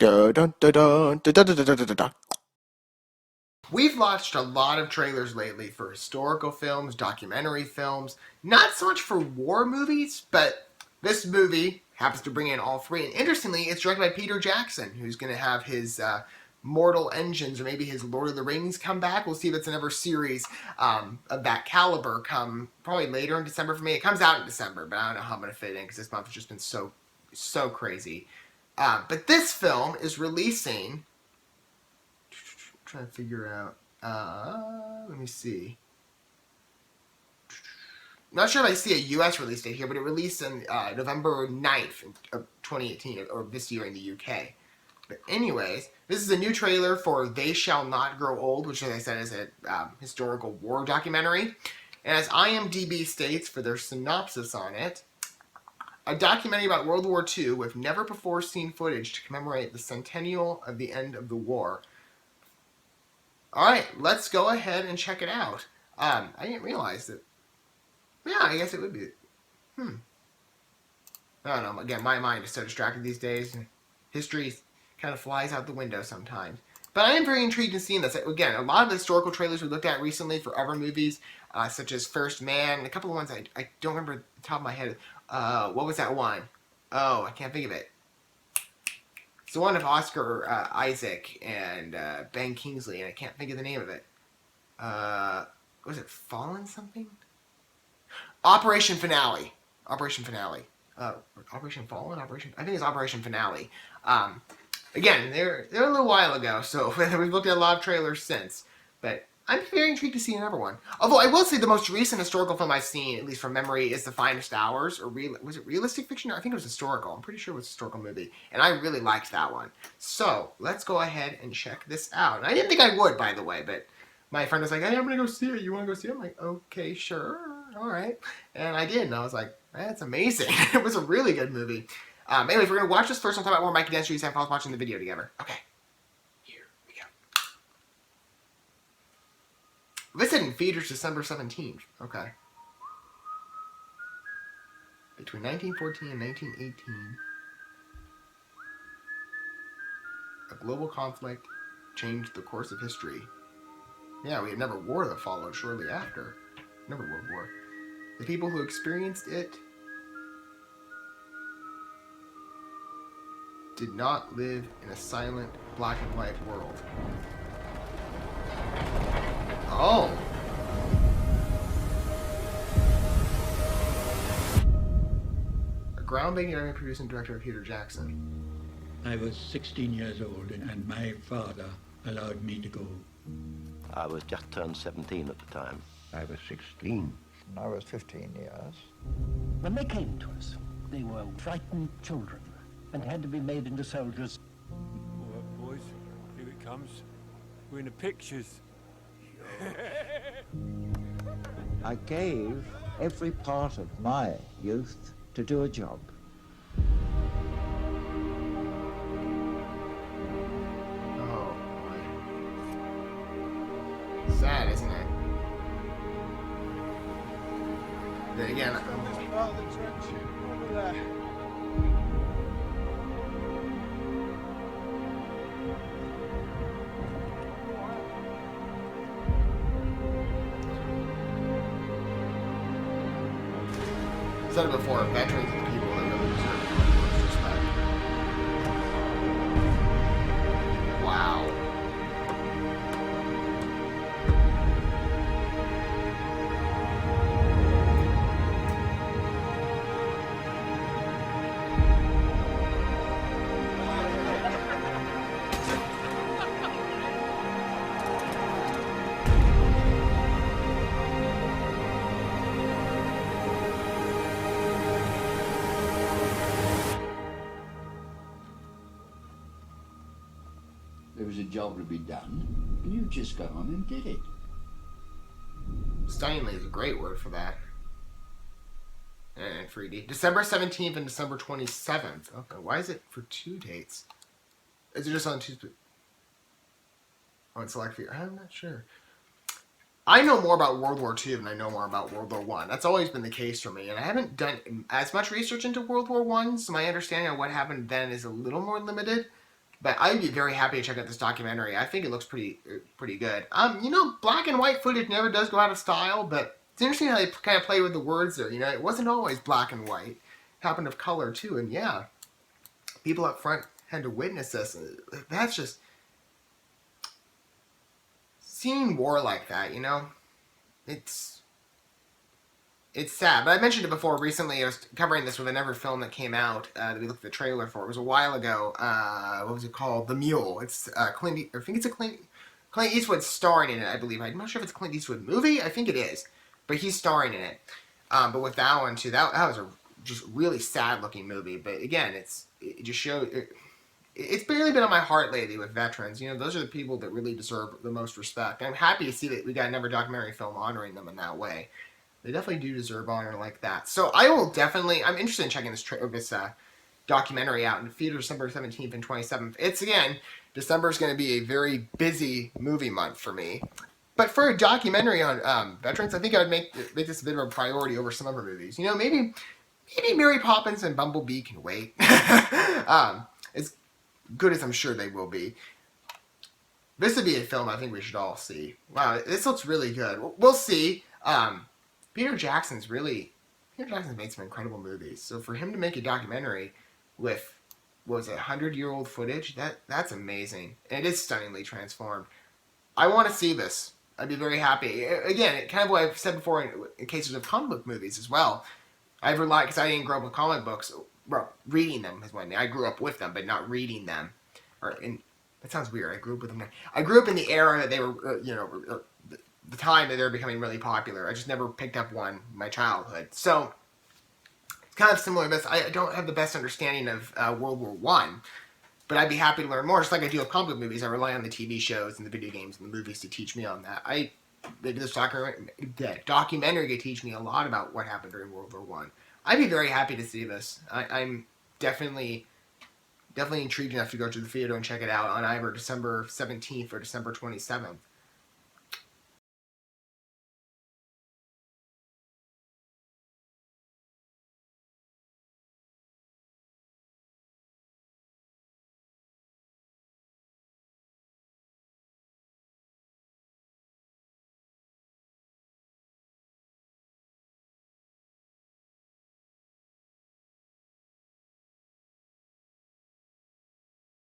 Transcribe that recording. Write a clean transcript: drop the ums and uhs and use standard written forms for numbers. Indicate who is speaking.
Speaker 1: Dun, dun, dun, dun, dun, dun, dun, dun, dun, dun. We've watched a lot of trailers lately for historical films, documentary films, not so much for war movies, but this movie happens to bring in all three. And interestingly, it's directed by Peter Jackson, who's going to have his Mortal Engines or maybe his Lord of the Rings come back. We'll see if it's another series of that caliber come probably later in December for me. It comes out in December, but I don't know how I'm going to fit it in because this month has just been so crazy. But this film is releasing. Trying to figure out. Let me see. Not sure if I see a U.S. release date here, but it released on November 9th of 2018, or this year in the UK. But anyways, this is a new trailer for They Shall Not Grow Old, which, as I said, is a historical war documentary. And as IMDb states for their synopsis on it, a documentary about World War II with never-before-seen footage to commemorate the centennial of the end of the war. Alright, let's go ahead and check it out. I didn't realize that. Yeah, I guess it would be. I don't know. Again, my mind is so distracted these days. History kind of flies out the window sometimes. But I am very intrigued in seeing this. Again, a lot of the historical trailers we looked at recently for other movies, such as First Man, and a couple of ones I don't remember at the top of my head. What was that one? Oh, I can't think of it. It's the one of Oscar Isaac and Ben Kingsley, and I can't think of the name of it. Was it Fallen something? Operation Finale. Operation Finale. Operation Fallen? I think it's Operation Finale. Again, they're a little while ago, so we've looked at a lot of trailers since. But I'm very intrigued to see another one. Although I will say the most recent historical film I've seen, at least from memory, is The Finest Hours. Or was it realistic fiction? I think it was historical. I'm pretty sure it was a historical movie. And I really liked that one. So, let's go ahead and check this out. And I didn't think I would, by the way, but my friend was like, hey, I'm going to go see it. You want to go see it? I'm like, okay, sure. All right. And I did. And I was like, that's amazing. It was a really good movie. Anyways, we're going to watch this first. We'll talk about more Mike and Dan Streets and pause watching the video together. Okay. Listed in theaters December 17th. Okay. Between 1914 and 1918, a global conflict changed the course of history. Yeah, we had another war that followed shortly after. Another world war. The people who experienced it did not live in a silent, black and white world. Oh. A groundbreaking documentary produced and directed by Peter Jackson.
Speaker 2: I was 16 years old and my father allowed me to go.
Speaker 3: I was just turned 17 at the time.
Speaker 4: I was 16.
Speaker 5: I was 15 years.
Speaker 6: When they came to us, they were frightened children and had to be made into soldiers.
Speaker 7: All right, boys, here it comes. We're in the pictures.
Speaker 4: I gave every part of my youth to do a job.
Speaker 1: Oh, boy. Sad, isn't it? Then again,
Speaker 7: Oh, the trench over there.
Speaker 1: said it before, veterans are the people that really deserve the most respect. Wow.
Speaker 8: There was a job to be done, and you just got on and did it.
Speaker 1: Stunningly is a great word for that. And 3D. December 17th and December 27th. Okay, why is it for two dates? Is it just on two? On select feature? I'm not sure. I know more about World War II than I know more about World War I. That's always been the case for me, and I haven't done as much research into World War I, so my understanding of what happened then is a little more limited. But I'd be very happy to check out this documentary. I think it looks pretty good. Black and white footage never does go out of style, but it's interesting how they kind of play with the words there. It wasn't always black and white. It happened of color too, and yeah, people up front had to witness this. That's just seeing war like that. It's sad, but I mentioned it before. Recently, I was covering this with another film that came out that we looked at the trailer for. It was a while ago. What was it called? The Mule. It's Clint. I think it's a Clint Eastwood starring in it. I believe. I'm not sure if it's a Clint Eastwood movie. I think it is, but he's starring in it. But with that one too, that was a just really sad looking movie. But again, it just shows. It's barely been on my heart lately with veterans. Those are the people that really deserve the most respect. And I'm happy to see that we got another documentary film honoring them in that way. They definitely do deserve honor like that. So I will definitely, I'm interested in checking this documentary out in theater December 17th and 27th. It's, again, December is going to be a very busy movie month for me. But for a documentary on veterans, I think I would make this a bit of a priority over some other movies. Maybe Mary Poppins and Bumblebee can wait. As good as I'm sure they will be. This would be a film I think we should all see. Wow, this looks really good. We'll see. Peter Jackson's made some incredible movies. So for him to make a documentary with, 100-year-old footage, that's amazing. And it is stunningly transformed. I want to see this. I'd be very happy. Again, kind of what I've said before in cases of comic book movies as well. I've relied, because I didn't grow up with comic books, well, reading them is one thing. I grew up with them, but not reading them. That sounds weird. I grew up with them. I grew up in the era that they were, the time that they're becoming really popular. I just never picked up one in my childhood. So, it's kind of similar to this. I don't have the best understanding of World War I, but I'd be happy to learn more. Just like I do with comic book movies, I rely on the TV shows and the video games and the movies to teach me on that. This documentary could teach me a lot about what happened during World War I. I'd be very happy to see this. I'm definitely intrigued enough to go to the theater and check it out on either December 17th or December 27th.